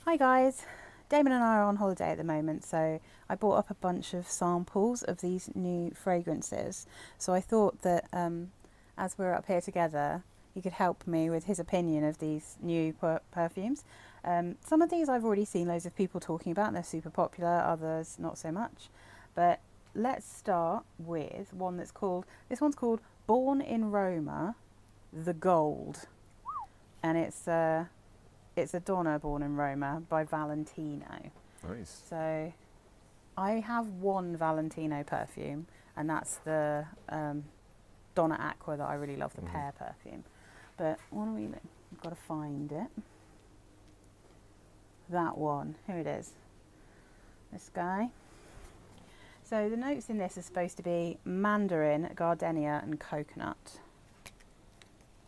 Hi guys, Damon and I are on holiday at the moment, so I bought up a bunch of samples of these new fragrances. So I thought that as we're up here together, he could help me with his opinion of these new perfumes. Some of these I've already seen loads of people talking about, and they're super popular, others not so much. But let's start with one that's called, this one's called Born in Roma, the Gold. And it's a Donna Born in Roma by Valentino. Nice. So I have one Valentino perfume, and that's the Donna Aqua that I really love, the pear perfume. But what are we doing? I've got to find it. That one. Here it is. This guy. So the notes in this are supposed to be mandarin, gardenia and coconut.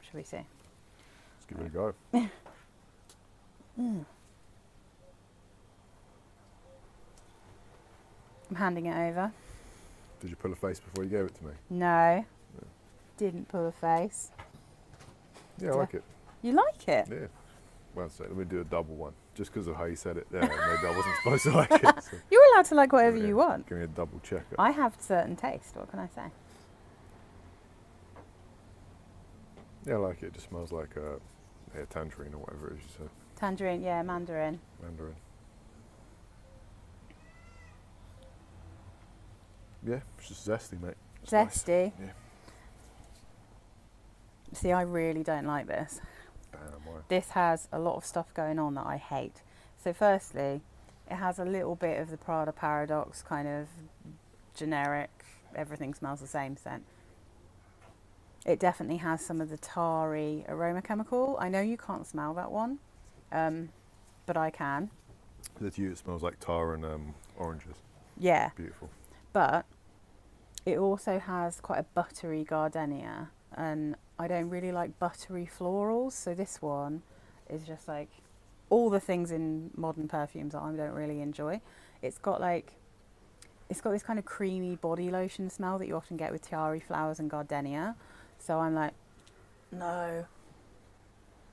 Shall we see? Let's give it a go. I'm handing it over. Did you pull a face before you gave it to me? No, didn't pull a face. Yeah, I like it. You like it? Yeah. Well, so let me do a double one. Just because of how you said it there, maybe I wasn't supposed to like it. So. You're allowed to like whatever you want. Give me a double check. I have certain taste, what can I say? Yeah, I like it. It just smells like tangerine or whatever it is you said. Tangerine, yeah, mandarin. Mandarin. Yeah, it's just zesty, mate. It's Zesty. Nice. Yeah. See, I really don't like this. Damn, why? This has a lot of stuff going on that I hate. So firstly, it has a little bit of the Prada paradox, kind of generic, everything smells the same scent. It definitely has some of the tarry aroma chemical. I know you can't smell that one, but I can. To you, it smells like tar and oranges. Yeah. Beautiful. But it also has quite a buttery gardenia, and I don't really like buttery florals, so this one is just like all the things in modern perfumes that I don't really enjoy. It's got this kind of creamy body lotion smell that you often get with tiare flowers and gardenia, so I'm like, no.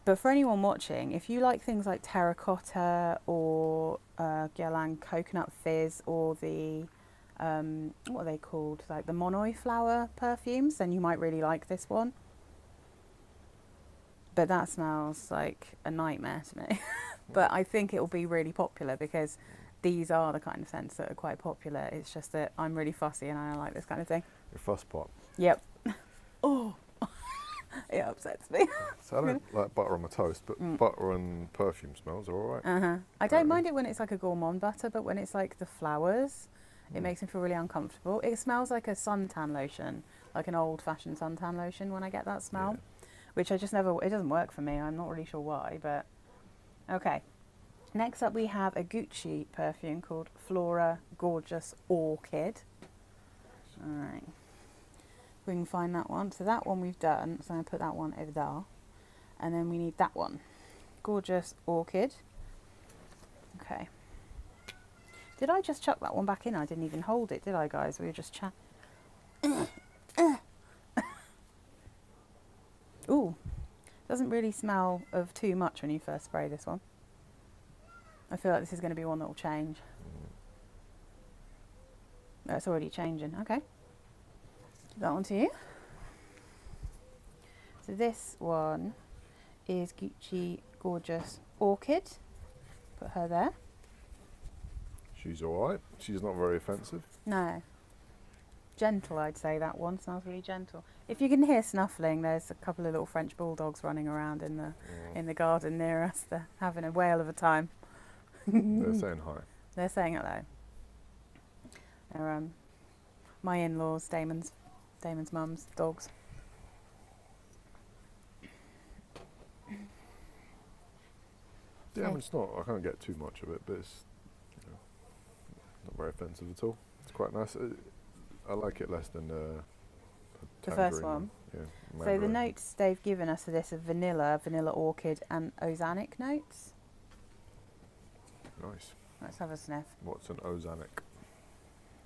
But for anyone watching, if you like things like terracotta or Guerlain coconut fizz or the what are they called, like the Monoi flower perfumes, then you might really like this one. But that smells like a nightmare to me. But I think it will be really popular because these are the kind of scents that are quite popular. It's just that I'm really fussy and I don't like this kind of thing. Your Fusspot. Yep. Oh, it upsets me. So I don't like butter on my toast, but butter and perfume smells are alright. I don't mind it when it's like a gourmand butter, but when it's like the flowers, it makes me feel really uncomfortable. It smells like a suntan lotion, like an old-fashioned suntan lotion when I get that smell, which I just never, it doesn't work for me. I'm not really sure why, but okay. Next up we have a Gucci perfume called Flora Gorgeous Orchid. All right, we can find that one. So that one we've done, so I'm going to put that one over there. And then we need that one, Gorgeous Orchid. Okay. Did I just chuck that one back in? I didn't even hold it, did I, guys? We were just Ooh, doesn't really smell of too much when you first spray this one. I feel like this is going to be one that will change. No, it's already changing. Okay. Give that one to you. So this one is Gucci Gorgeous Orchid. Put her there. She's alright. She's not very offensive. No. Gentle, I'd say that one. Smells really gentle. If you can hear snuffling, there's a couple of little French bulldogs running around in the garden near us. They're having a whale of a time. They're saying hi. They're saying hello. They're my in-laws, Damon's mum's dogs. Yeah, I mean, it's not. I can't get too much of it, but it's not very offensive at all. It's quite nice. I like it less than the first one. Yeah, so the notes they've given us for this are vanilla orchid, and ozanic notes. Nice. Let's have a sniff. What's an ozanic?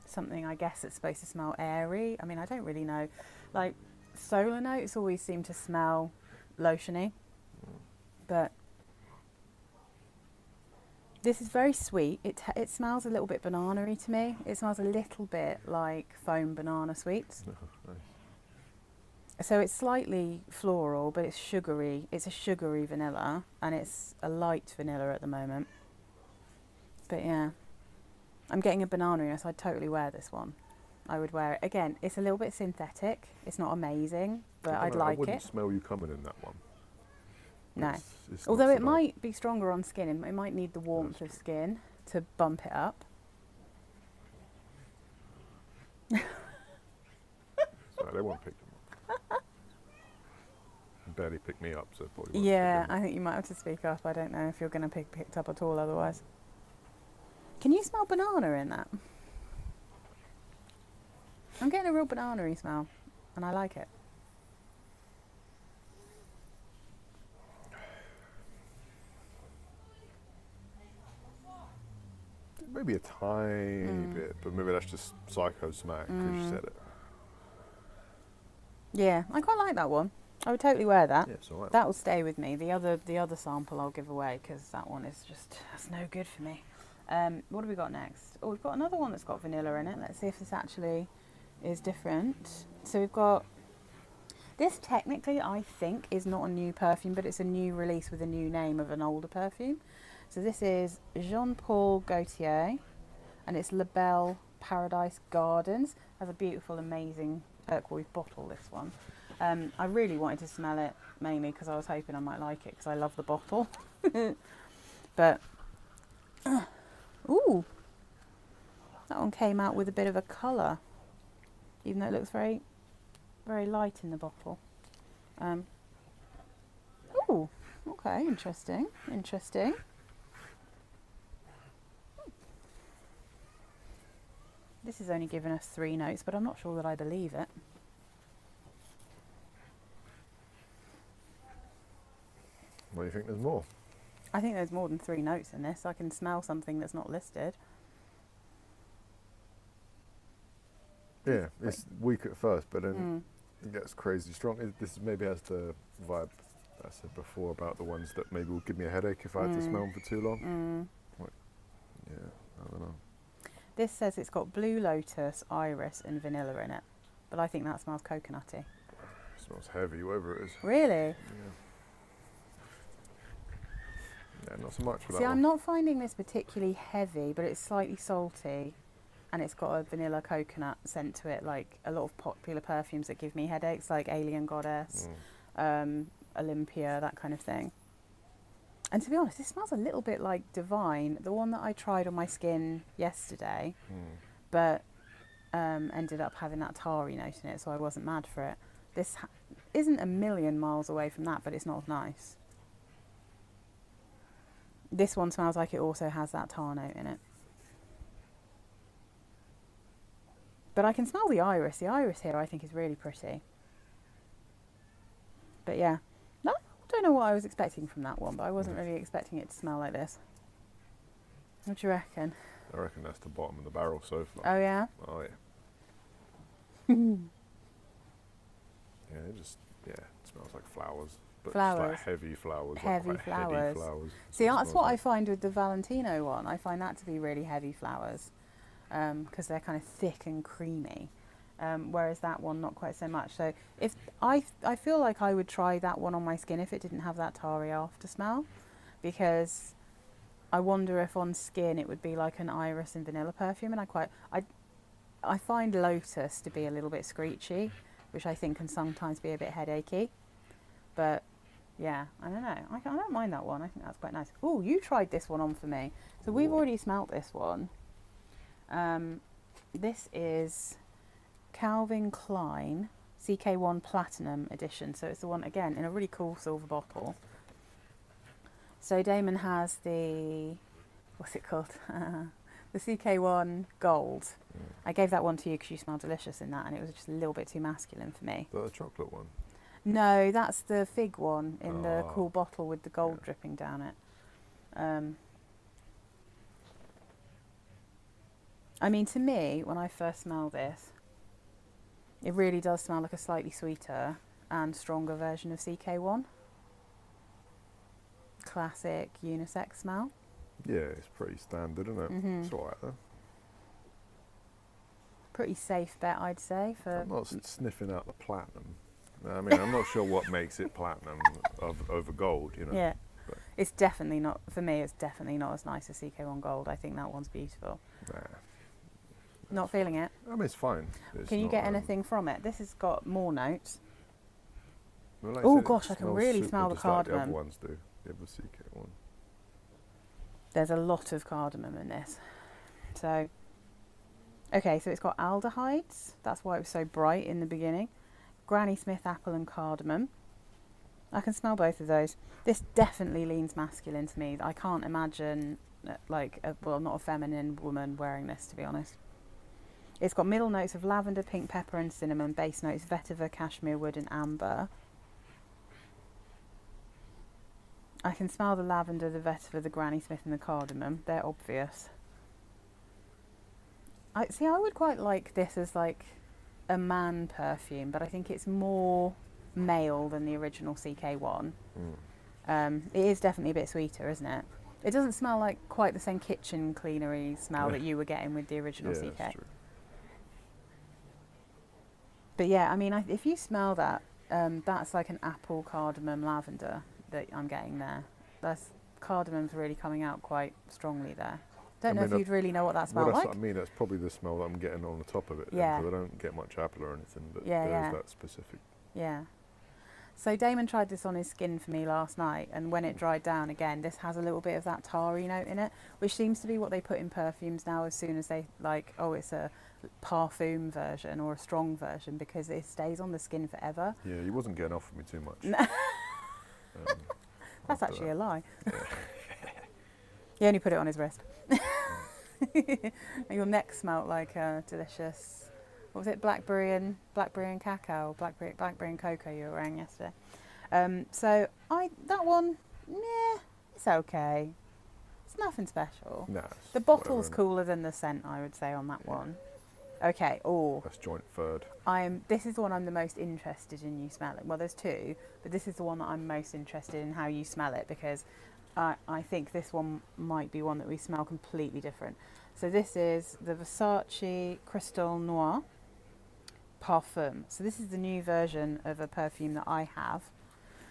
Something, I guess, that's supposed to smell airy. I mean, I don't really know. Like, solar notes always seem to smell lotiony, but This is very sweet. It smells a little bit banana-y to me. It smells a little bit like foam banana sweets. Nice. So it's slightly floral, but it's sugary. It's a sugary vanilla, and it's a light vanilla at the moment. But yeah, I'm getting a banana, so I'd totally wear this one. I would wear it. Again, it's a little bit synthetic. It's not amazing, but I'd like I wouldn't it. smell you coming in that one. No. It's Although not it so might be stronger on skin, and it might need the warmth of skin to bump it up. Sorry, they won't pick them up. Barely pick me up, so probably won't Yeah, pick them I think you might have to speak up. I don't know if you're going to pick picked up at all otherwise. Can you smell banana in that? I'm getting a real banana-y smell, and I like it. Maybe a tiny bit, but maybe that's just psycho smack because you said it. Yeah, I quite like that one. I would totally wear that. Yeah, it's alright. That will stay with me. The other sample I'll give away because that one is just, that's no good for me. What have we got next? Oh, we've got another one that's got vanilla in it. Let's see if this actually is different. So we've got, this technically I think is not a new perfume, but it's a new release with a new name of an older perfume. So this is Jean-Paul Gaultier, and it's La Belle Paradise Gardens. It has a beautiful, amazing turquoise bottle, this one. I really wanted to smell it, mainly because I was hoping I might like it, because I love the bottle. But, ooh, that one came out with a bit of a colour, even though it looks very, very light in the bottle. Ooh, okay, interesting, interesting. This has only given us 3 notes, but I'm not sure that I believe it. What do you think there's more? I think there's more than 3 notes in this. I can smell something that's not listed. Yeah, it's weak at first, but then it gets crazy strong. This maybe has the vibe I said before about the ones that maybe will give me a headache if I had to smell them for too long. Like, yeah, I don't know. This says it's got blue lotus, iris and vanilla in it, but I think that smells coconutty. It smells heavy, whatever it is. Really? Yeah, not so much for that See, one. I'm not finding this particularly heavy, but it's slightly salty, and it's got a vanilla coconut scent to it, like a lot of popular perfumes that give me headaches, like Alien Goddess, Olympia, that kind of thing. And to be honest, this smells a little bit like Divine, the one that I tried on my skin yesterday, but ended up having that tarry note in it, so I wasn't mad for it. This isn't a million miles away from that, but it's not as nice. This one smells like it also has that tar note in it. But I can smell the iris. The iris here I think is really pretty. But yeah, no, I don't know what I was expecting from that one, but I wasn't really expecting it to smell like this. What do you reckon? I reckon that's the bottom of the barrel so far. Oh yeah? Oh yeah. Yeah, it smells like flowers. But Flowers. just like heavy flowers. Heavy like flowers. Heady flowers. See, that's what I find with the Valentino one. I find that to be really heavy flowers because they're kind of thick and creamy. Whereas that one, not quite so much. So if I feel like I would try that one on my skin if it didn't have that tarry after smell, because I wonder if on skin it would be like an iris and vanilla perfume, and I find lotus to be a little bit screechy, which I think can sometimes be a bit headachy. But yeah, I don't know. I don't mind that one. I think that's quite nice. Oh, you tried this one on for me. So we've already smelt this one. This is Calvin Klein CK One Platinum edition. So it's the one, again, in a really cool silver bottle. So Damon has the, what's it called? The CK One Gold. I gave that one to you because you smell delicious in that, and it was just a little bit too masculine for me. The chocolate one. No, that's the fig one in the cool bottle with the gold dripping down it. I mean, to me, when I first smell this, it really does smell like a slightly sweeter and stronger version of CK1. Classic unisex smell. Yeah, it's pretty standard, isn't it? Mm-hmm. It's alright though. Pretty safe bet, I'd say. For I'm not sniffing out the platinum. I mean, I'm not sure what makes it platinum over gold, you know. Yeah, but it's definitely not, for me, it's definitely not as nice as CK1 Gold. I think that one's beautiful. nah. Not feeling it. I mean, it's fine. It's Can you not, get anything from it? This has got more notes. well, like I Oh said, it gosh, I can smells really super smell the just like the cardamom. other ones do. The other CK one. There's a lot of cardamom in this. So, okay, so it's got aldehydes. That's why it was so bright in the beginning. Granny Smith apple and cardamom. I can smell both of those. This definitely leans masculine to me. I can't imagine like well, not a feminine woman wearing this, to be honest. It's got middle notes of lavender, pink pepper and cinnamon. Base notes vetiver, cashmere wood and amber. I can smell the lavender, the vetiver, the Granny Smith and the cardamom. They're obvious. I would quite like this as like a man perfume, but I think it's more male than the original CK1. It is definitely a bit sweeter, isn't it? It doesn't smell like quite the same kitchen cleanery smell that you were getting with the original Yeah, CK. that's true. But yeah, I mean, if you smell that, that's like an apple, cardamom, lavender that I'm getting there. That's cardamom's really coming out quite strongly there. Don't know if you'd really know what that smells like. I mean, that's probably the smell that I'm getting on the top of it. Yeah. Because I don't get much apple or anything, but Yeah, there yeah. is that specific. Yeah. So Damon tried this on his skin for me last night, and when it dried down again, this has a little bit of that tarry note in it, which seems to be what they put in perfumes now as soon as they like, oh, it's a parfum version or a strong version, because it stays on the skin forever. Yeah, he wasn't getting off with me too much. That's actually a lie. Yeah. He only put it on his wrist. Your neck smelt like a delicious, what was it, blackberry and cacao, blackberry and cocoa you were wearing yesterday. So that one, yeah, it's okay. It's nothing special. Nah, The bottle's cooler than the scent, I would say, on that one. Okay, that's joint third. This is the one I'm the most interested in you smelling. Well, there's two, but this is the one that I'm most interested in how you smell it, because I think this one might be one that we smell completely different. So this is the Versace Crystal Noir Parfum. So this is the new version of a perfume that I have.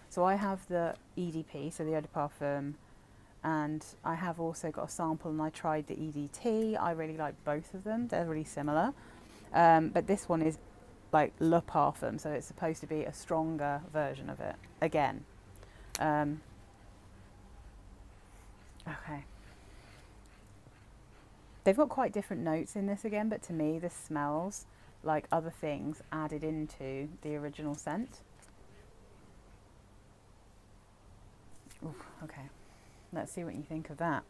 So I have the EDP, so the Eau de Parfum, and I have also got a sample, and I tried the EDT. I really like both of them. They're really similar. But this one is like Le Parfum, so it's supposed to be a stronger version of it. Again. Okay. They've got quite different notes in this again, but to me this smells like other things added into the original scent. Ooh, okay. Let's see what you think of that.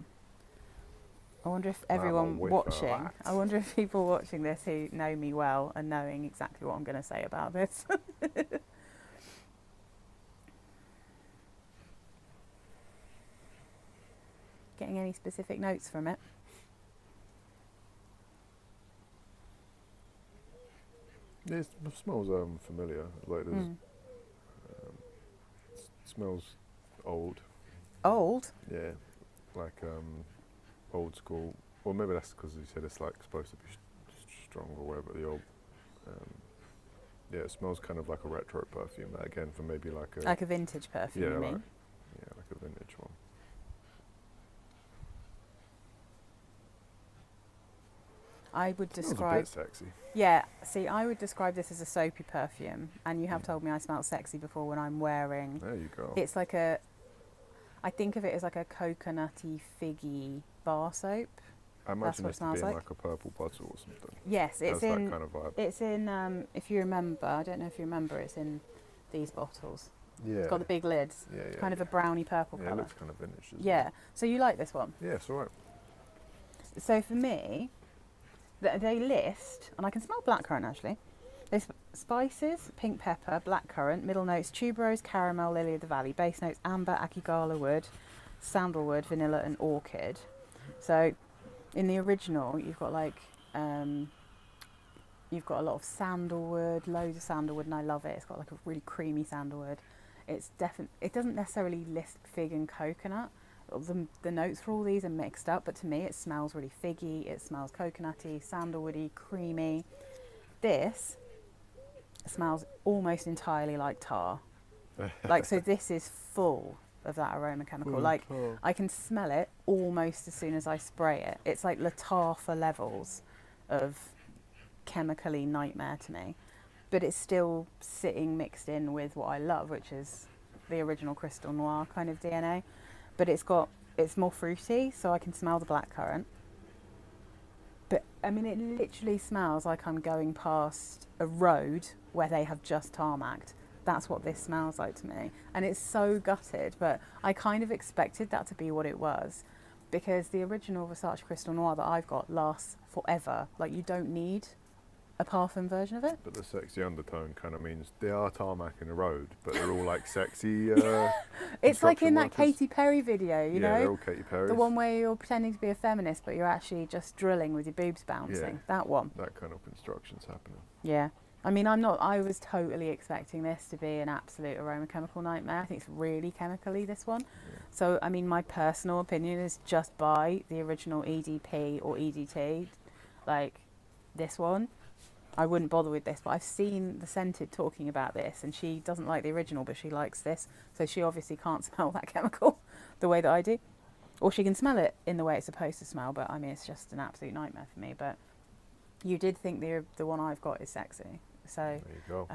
I wonder if everyone watching, I wonder if people watching this who know me well are knowing exactly what I'm going to say about this. Getting any specific notes from it? Yeah, it smells familiar. Like there's, smells old. Old? Yeah, like old school. Or maybe that's because you said it's like supposed to be strong or whatever. The old. Yeah, it smells kind of like a retro perfume. That again for maybe like a vintage perfume. Yeah, you like, mean? yeah, like a vintage one. I would Smells describe. a bit sexy. Yeah, see, I would describe this as a soapy perfume, and you have told me I smell sexy before when I'm wearing. There you go. It's like I think of it as like a coconutty, figgy bar soap. I imagine what it this to smells be in like. like a purple bottle or something. Yes, it's Has in. that kind of vibe. It's in. If you remember, I don't know if you remember, it's in these bottles. Yeah. It's got the big lids. Yeah, yeah. Kind of a browny purple Yeah, it colour. looks kind of vintage. Doesn't Yeah. So you like this one? It? Yeah, it's alright. So for me, they list, and I can smell blackcurrant actually. There's spices, pink pepper, blackcurrant, middle notes, tuberose, caramel, lily of the valley, base notes, amber, akigala wood, sandalwood, vanilla and orchid. So in the original you've got like you've got a lot of sandalwood, loads of sandalwood, and I love it. It's got like a really creamy sandalwood. It doesn't necessarily list fig and coconut, the notes for all these are mixed up, but to me it smells really figgy, it smells coconutty, sandalwoody, creamy. This smells almost entirely like tar. Like, so this is full of that aroma chemical. Like, I can smell it almost as soon as I spray it. It's like Latarfa levels of chemically nightmare to me, but it's still sitting mixed in with what I love, which is the original Crystal Noir kind of DNA. But it's more fruity, so I can smell the blackcurrant. But I mean, it literally smells like I'm going past a road where they have just tarmacked. That's what this smells like to me. And it's so gutted, but I kind of expected that to be what it was, because the original Versace Crystal Noir that I've got lasts forever. Like, you don't need a Parfum version of it. But the sexy undertone kind of means they are tarmacking the road, but they're all like sexy. It's like in that workers. Katy Perry video, you know? Yeah, they're all Katy Perry. The one where you're pretending to be a feminist, but you're actually just drilling with your boobs bouncing. Yeah. That one. That kind of construction's happening. Yeah. I mean, I was totally expecting this to be an absolute aroma chemical nightmare. I think it's really chemically, this one. Yeah. So, I mean, my personal opinion is just buy the original EDP or EDT, like this one. I wouldn't bother with this, but I've seen the Scented talking about this, and she doesn't like the original, but she likes this. So she obviously can't smell that chemical the way that I do. Or she can smell it in the way it's supposed to smell, but I mean, it's just an absolute nightmare for me. But you did think the one I've got is sexy. So There you go.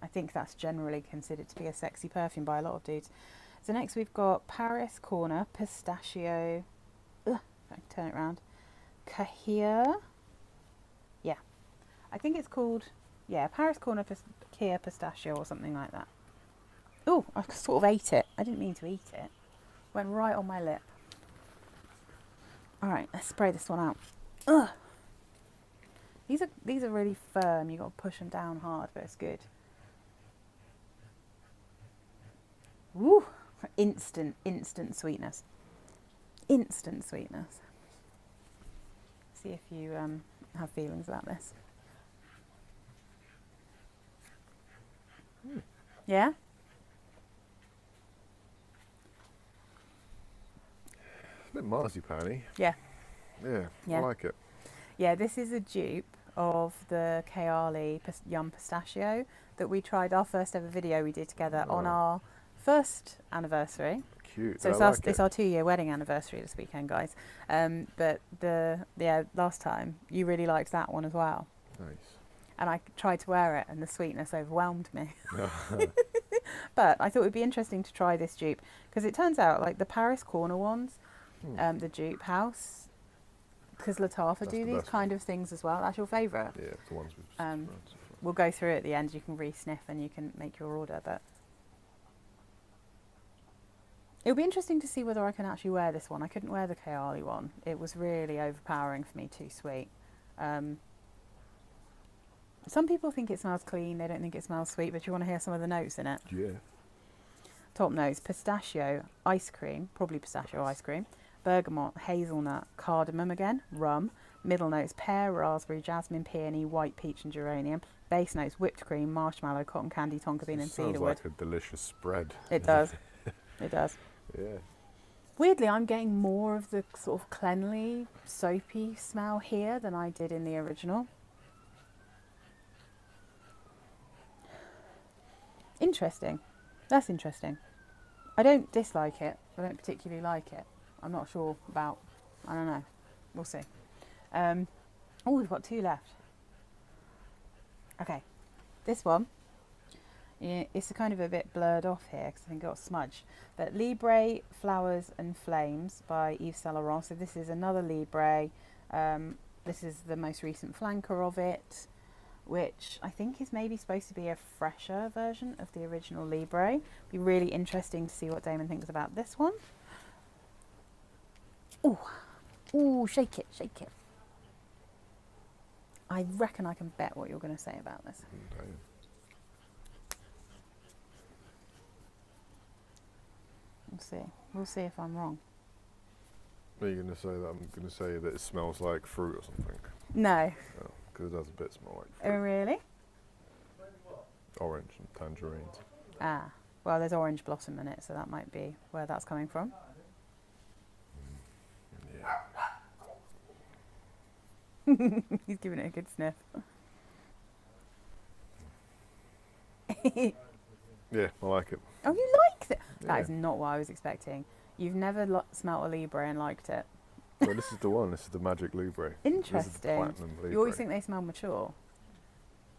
I think that's generally considered to be a sexy perfume by a lot of dudes. So next we've got Paris Corner Pistachio. Ugh, if I can turn it around. Khair. Yeah, I think it's called, Paris Corner Khair Pistachio or something like that. Oh, I sort of ate it. I didn't mean to eat it. Went right on my lip. All right, let's spray this one out. Ugh. These are really firm. You got to push them down hard, but it's good. Woo! Instant sweetness. Instant sweetness. See if you have feelings about this. Yeah? It's a bit marzipan-y. Yeah. Yeah, Yeah. I like it. Yeah, this is a dupe of the Khair Yum Pistachio that we tried, our first ever video we did together on our first anniversary. Cute. So it's our 2-year wedding anniversary this weekend, guys. But last time you really liked that one as well. Nice. And I tried to wear it, and the sweetness overwhelmed me. But I thought it would be interesting to try this dupe, because it turns out, like the Paris Corner ones, the dupe house, because Latarfa do these kind of things as well. That's your favourite. Yeah, the ones with we'll go through it at the end. You can re-sniff and you can make your order. But it'll be interesting to see whether I can actually wear this one. I couldn't wear the Khair one. It was really overpowering for me, too sweet. Some people think it smells clean. They don't think it smells sweet. But you want to hear some of the notes in it? Yeah. Top notes: pistachio, ice cream, probably pistachio ice cream. Bergamot, hazelnut, cardamom again, rum. Middle notes: pear, raspberry, jasmine, peony, white peach and geranium. Base notes: whipped cream, marshmallow, cotton candy, tonka bean and cedarwood. Sounds like a delicious spread. It does. It does. Yeah. Weirdly, I'm getting more of the sort of cleanly, soapy smell here than I did in the original. Interesting. That's interesting. I don't dislike it. I don't particularly like it. I'm not sure about, I don't know. We'll see. Oh, we've got 2 left. Okay. This one, it's kind of a bit blurred off here because I think it got smudged. But Libre, Flowers and Flames by Yves Saint Laurent. So this is another Libre. This is the most recent flanker of it, which I think is maybe supposed to be a fresher version of the original Libre. Be really interesting to see what Damon thinks about this one. Ooh, ooh, shake it, shake it. I reckon I can bet what you're going to say about this. Okay. We'll see. We'll see if I'm wrong. Are you going to say that? I'm going to say that it smells like fruit or something. No. Because it does a bit smell like Oh, fruit. really? Orange and tangerines. Ah, well, there's orange blossom in it, so that might be where that's coming from. Yeah. He's giving it a good sniff. Yeah, I like it. Oh, you liked it? Yeah. That is not what I was expecting. You've never smelt a Libre and liked it. Well, this is the one. This is the Magic Libre. Interesting. This is the Platinum Libre. You always think they smell mature.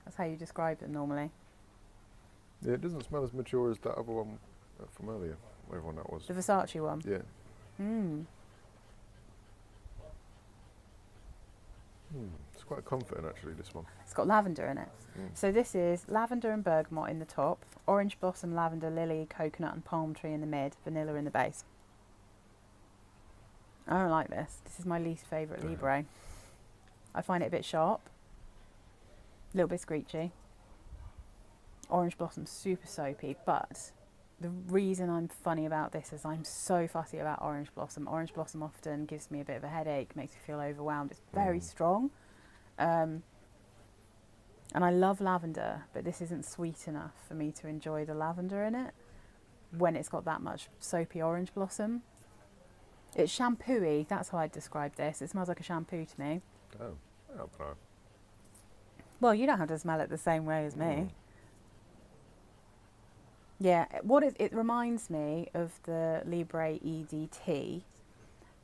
That's how you describe them normally. Yeah, it doesn't smell as mature as that other one from earlier. Whatever one that was. The Versace one. Yeah. It's quite comforting actually, this one. It's got lavender in it. So this is lavender and bergamot in the top, orange blossom, lavender, lily, coconut and palm tree in the mid, vanilla in the base. I don't like this. This is my least favourite Libre. I find it a bit sharp, a little bit screechy. Orange blossom, super soapy, but the reason I'm funny about this is I'm so fussy about orange blossom. Orange blossom often gives me a bit of a headache, makes me feel overwhelmed. It's very strong. And I love lavender, but this isn't sweet enough for me to enjoy the lavender in it when it's got that much soapy orange blossom. It's shampooey, that's how I'd describe this. It smells like a shampoo to me. Oh, I don't know. Well, you don't have to smell it the same way as me. Yeah, it reminds me of the Libre EDT.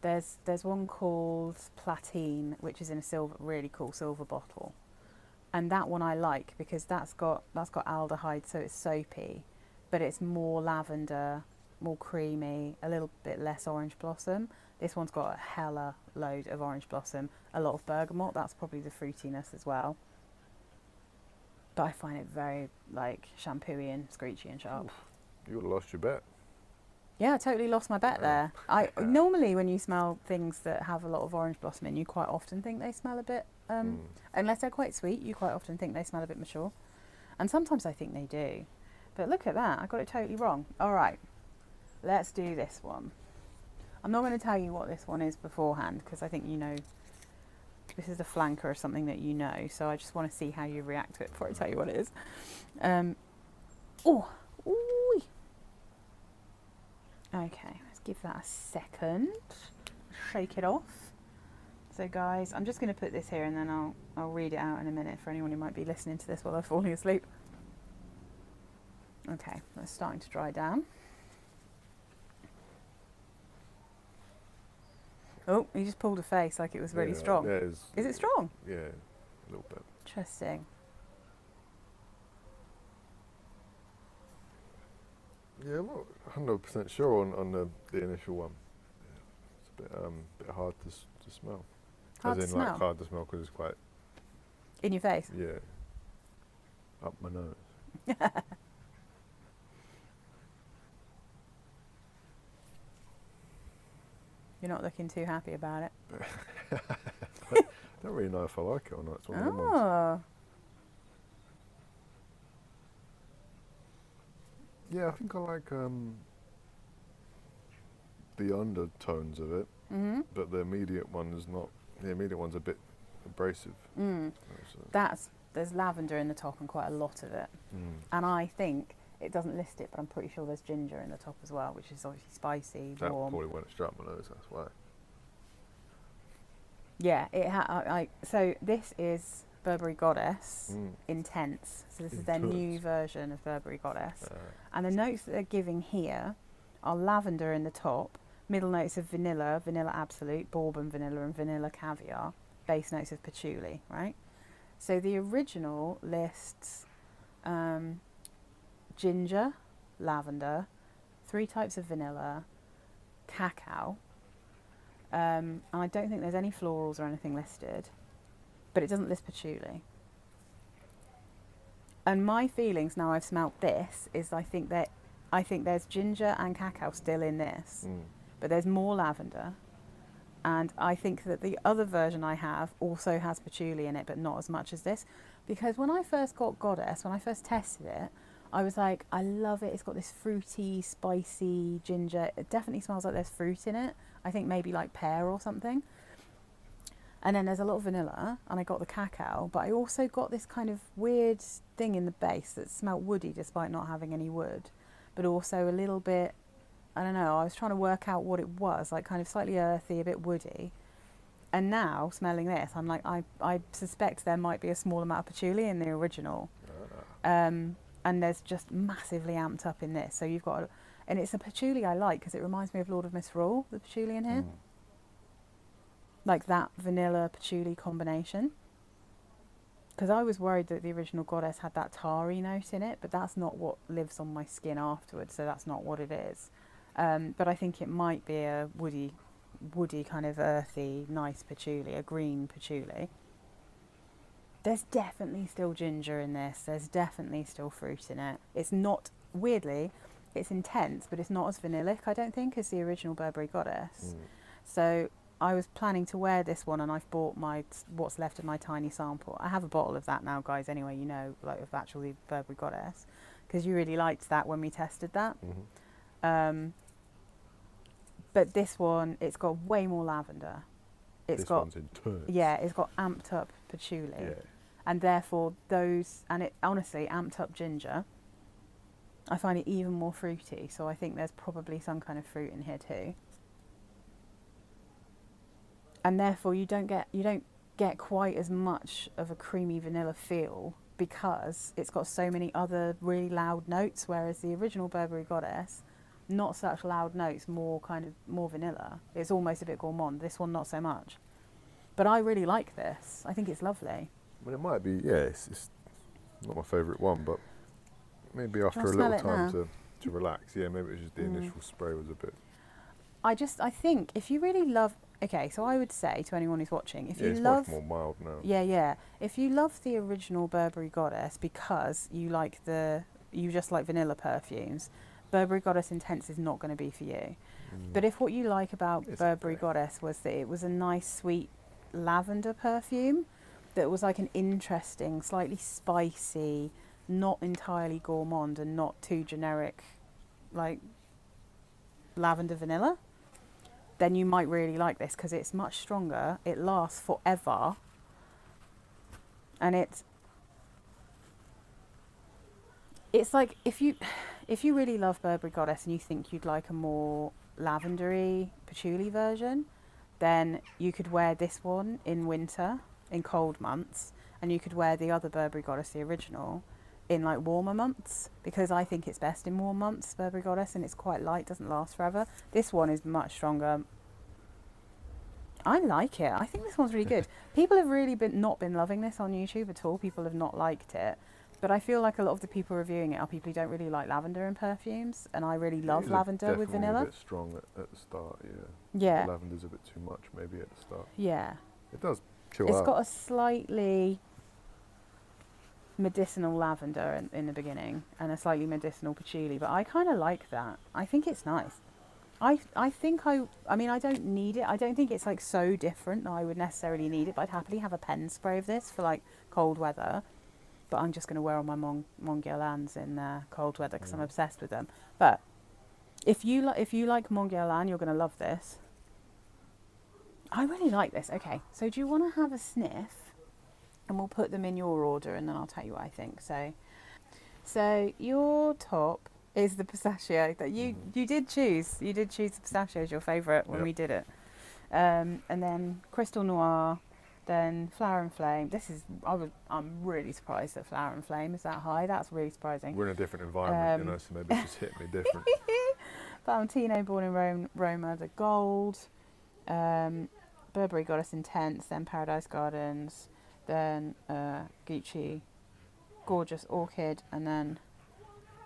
There's one called Platine, which is in a really cool silver bottle, and that one I like because that's got aldehyde, so it's soapy, but it's more lavender, more creamy, a little bit less orange blossom. This one's got a hella load of orange blossom, a lot of bergamot. That's probably the fruitiness as well. But I find it very like shampooey and screechy and sharp. You would have lost your bet. Yeah, I totally lost my bet there. Normally when you smell things that have a lot of orange blossom in, you quite often think they smell a bit, unless they're quite sweet, you quite often think they smell a bit mature. And sometimes I think they do. But look at that, I got it totally wrong. All right, let's do this one. I'm not going to tell you what this one is beforehand because I think you know. This is a flanker or something that you know, so I just want to see how you react to it before I tell you what it is. Okay, let's give that a second. Shake it off. So guys, I'm just going to put this here and then I'll read it out in a minute for anyone who might be listening to this while they're falling asleep. Okay, that's starting to dry down. Oh, he just pulled a face like it was really strong. Yeah, is it strong? Yeah, a little bit. Interesting. Yeah, I'm not 100% sure on the initial one. Yeah, it's a bit hard to smell. Hard to smell? Like hard to smell because it's quite... In your face? Yeah. Up my nose. You're not looking too happy about it. I don't really know if I like it or not. It's one of them ones. Yeah, I think I like the undertones of it, but the immediate one is not. The immediate one's a bit abrasive. There's lavender in the top and quite a lot of it, and I think it doesn't list it, but I'm pretty sure there's ginger in the top as well, which is obviously spicy, that warm. Probably when it struck my nose, that's why. Yeah, so this is Burberry Goddess Intense. So this is their new version of Burberry Goddess. And the notes that they're giving here are lavender in the top, middle notes of vanilla, vanilla absolute, bourbon vanilla and vanilla caviar, base notes of patchouli, right? So the original lists ginger, lavender, 3 types of vanilla, cacao, and I don't think there's any florals or anything listed, but it doesn't list patchouli. And my feelings now I've smelt this is I think there's ginger and cacao still in this, but there's more lavender, and I think that the other version I have also has patchouli in it, but not as much as this, because when I first got Goddess, when I first tested it, I was like, I love it. It's got this fruity, spicy ginger. It definitely smells like there's fruit in it. I think maybe like pear or something. And then there's a lot of vanilla, and I got the cacao, but I also got this kind of weird thing in the base that smelled woody despite not having any wood, but also a little bit I don't know, I was trying to work out what it was, like kind of slightly earthy, a bit woody. And now, smelling this, I'm like, I suspect there might be a small amount of patchouli in the original. And there's just massively amped up in this. So you've got, and it's a patchouli I like because it reminds me of Lord of Misrule, the patchouli in here. Like that vanilla patchouli combination. Because I was worried that the original Goddess had that tarry note in it, but that's not what lives on my skin afterwards, so that's not what it is. But I think it might be a woody kind of earthy, nice patchouli, a green patchouli. There's definitely still ginger in this. There's definitely still fruit in it. It's not, weirdly, it's intense, but it's not as vanillic, I don't think, as the original Burberry Goddess. So I was planning to wear this one, and I've bought what's left of my tiny sample. I have a bottle of that now, guys, anyway, you know, like of actually Burberry Goddess, because you really liked that when we tested that. But this one, it's got way more lavender. It's got, one's intense. Yeah, it's got amped up patchouli. Yeah. And therefore and it honestly amped up ginger. I find it even more fruity, so I think there's probably some kind of fruit in here too. And therefore you don't get quite as much of a creamy vanilla feel because it's got so many other really loud notes, whereas the original Burberry Goddess, not such loud notes, more vanilla. It's almost a bit gourmand. This one not so much. But I really like this. I think it's lovely. I mean, it might be, yeah, it's not my favourite one, but maybe after a little time to relax. Yeah, maybe it was just the initial spray was a bit. I think if you really love, okay, so I would say to anyone who's watching, if you it's love, much more mild now. Yeah. If you love the original Burberry Goddess because you just like vanilla perfumes, Burberry Goddess Intense is not going to be for you. But if what you like about Burberry Goddess was that it was a nice, sweet lavender perfume that was like an interesting, slightly spicy, not entirely gourmand and not too generic, like lavender vanilla, then you might really like this because it's much stronger. It lasts forever. And it's like if you really love Burberry Goddess and you think you'd like a more lavendery patchouli version, then you could wear this one in winter, in cold months, and you could wear the other Burberry Goddess, the original, in like warmer months, because I think it's best in warm months, Burberry Goddess, and it's quite light, doesn't last forever. This one is much stronger. I like it. I think this one's really good. People have really not been loving this on YouTube at all. People have not liked it. But I feel like a lot of the people reviewing it are people who don't really like lavender in perfumes, and I really love lavender with vanilla. It's a bit strong at the start, yeah. Yeah. The lavender's a bit too much maybe at the start. Yeah. It does chill out. It's got a slightly medicinal lavender in the beginning and a slightly medicinal patchouli, but I kind of like that. I think it's nice. I mean, I don't need it. I don't think it's like so different that I would necessarily need it, but I'd happily have a pen spray of this for like cold weather. But I'm just going to wear all my Mon Guerlains in cold weather because I'm obsessed with them. But if you like Mon Guerlain, you're going to love this. I really like this. Okay, so do you want to have a sniff? And we'll put them in your order, and then I'll tell you what I think. So your top is the Pistachio that you did choose. You did choose the Pistachio as your favourite when we did it. And then Crystal Noir. Then Flower and Flame. I'm really surprised that Flower and Flame is that high. That's really surprising. We're in a different environment, so maybe it's just hit me different. Valentino, Born in Roma, the Gold. Burberry Goddess Intense. Then Paradise Gardens. Then Gucci, Gorgeous Orchid, and then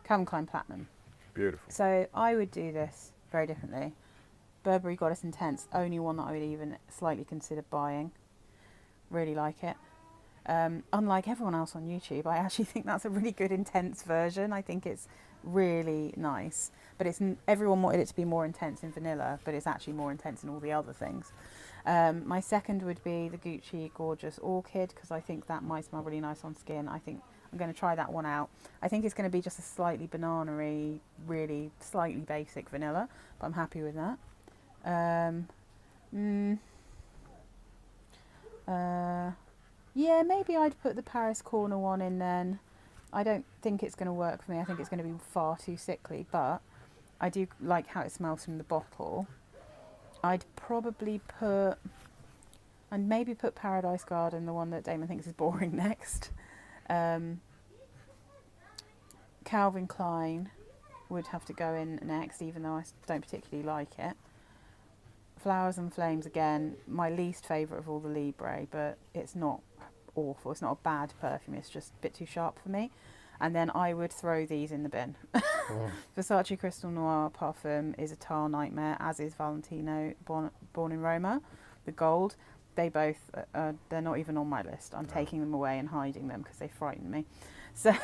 Calvin Klein Platinum. Beautiful. So I would do this very differently. Burberry Goddess Intense, only one that I would even slightly consider buying. Really like it. Unlike everyone else on YouTube, I actually think that's a really good intense version. I think it's really nice. But everyone wanted it to be more intense in vanilla, but it's actually more intense in all the other things. My second would be the Gucci Gorgeous Orchid, because I think that might smell really nice on skin. I think I'm going to try that one out. I think it's going to be just a slightly banana-y, really slightly basic vanilla, but I'm happy with that. Yeah, maybe I'd put the Paris Corner one in then. I don't think it's going to work for me. I think it's going to be far too sickly, but I do like how it smells from the bottle. I'd probably put, and maybe put Paradise Garden, the one that Damon thinks is boring, next. Calvin Klein would have to go in next, even though I don't particularly like it. Flowers and Flames, again, my least favourite of all the Libre, but it's not awful. It's not a bad perfume, it's just a bit too sharp for me. And then I would throw these in the bin. Versace Crystal Noir Parfum is a tar nightmare, as is Valentino Born in Roma. The gold, they both, they're not even on my list. I'm taking them away and hiding them because they frighten me. So,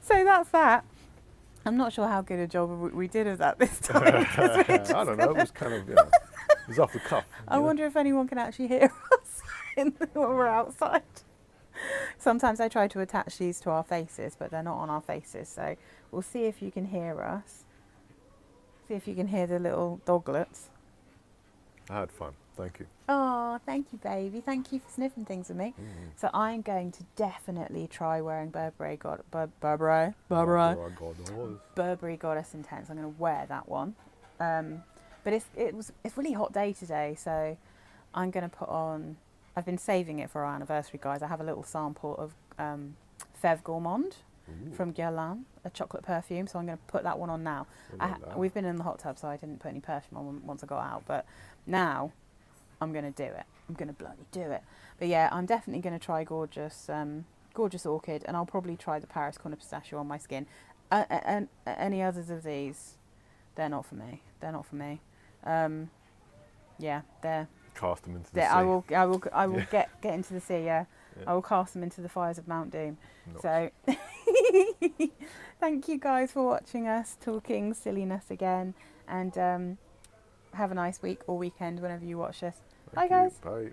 so that's that. I'm not sure how good a job we did of that this time. I don't know, it was kind of, it was off the cuff. I wonder if anyone can actually hear us when we're outside. Sometimes I try to attach these to our faces, but they're not on our faces, so we'll see if you can hear us. See if you can hear the little doglets. I had fun, thank you. Oh, thank you, baby. Thank you for sniffing things with me. So I'm going to definitely try wearing Burberry Goddess Intense. I'm going to wear that one. But it's really hot day today, so I'm going to put on. I've been saving it for our anniversary, guys. I have a little sample of Fève Gourmande from Guerlain, a chocolate perfume. So I'm going to put that one on now. We've been in the hot tub, so I didn't put any perfume on once I got out. But now I'm going to do it. I'm going to bloody do it. But yeah, I'm definitely going to try Gorgeous Orchid, and I'll probably try the Paris Corner Pistachio on my skin. And any others of these, they're not for me. They're not for me. Yeah, they're. Cast them into the sea. I will get into the sea. Yeah. I will cast them into the fires of Mount Doom. So, thank you guys for watching us talking silliness again, and have a nice week or weekend whenever you watch this. Bye, guys. Bye.